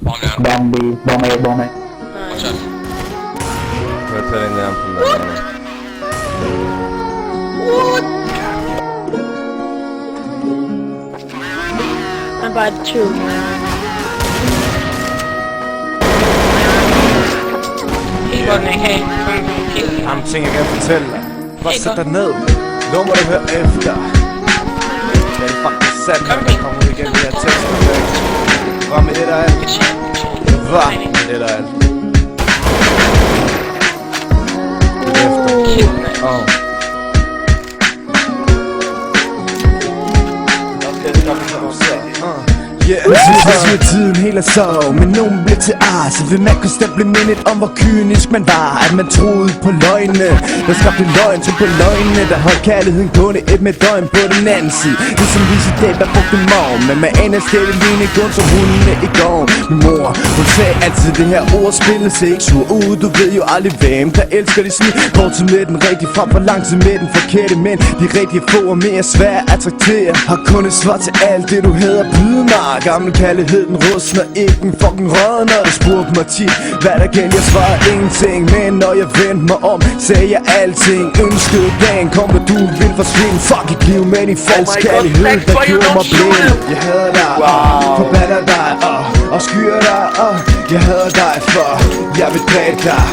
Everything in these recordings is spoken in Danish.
Bomb B, bomb A, bomb A. Watch out. We're putting them from the corner. What? I'm bad too. He got me, hey. Jamen ting jeg kan fortælle dig. Bare sæt dig ned. Nu må du høre efter. Det er faktisk sandt, når der kommer ud igennem de her tekster. Hvad med det der alt? Hvad med det der alt? Det er efter. Jeg synes at tiden helt er så, men nogen blev til ar. Så vil man konstant blive mindet om hvor kynisk man var. At man troede på løgne, der skabte løgn som på løgne. Der holdt kærligheden gående et med døgn på den anden side. Ligesom Lise Dab der brugte morgen, men med Anna skætte ligne kun som hundene i går. Min mor, hun sagde altid det her ord spilles ikke sur ud. Du ved jo aldrig hvem der elsker de smil. Går til midten rigtig frem for langt til midten. Forkerte mænd, de rigtige få er mere svære at attraktere. Har kun et svar til alt det du hedder byde mig. Gammel kærlighed, den rustner ikke en fucking rådner. Du spurgte mig tit, hvad der gælder, jeg svarede ingenting. Men når jeg vendte mig om, sagde jeg alting. Ønskede dagen kom, hvor du vil forsvinde. Fuck et liv med din falsk kærlighed, der gjorde mig blind. Jeg hader dig, forbander dig, og skyer dig, jeg hader dig, for jeg vil dræbe dig.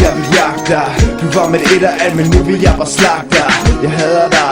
Jeg vil jagte dig. Du var med et og alt, men nu vil jeg bare slagte dig. Jeg hader dig,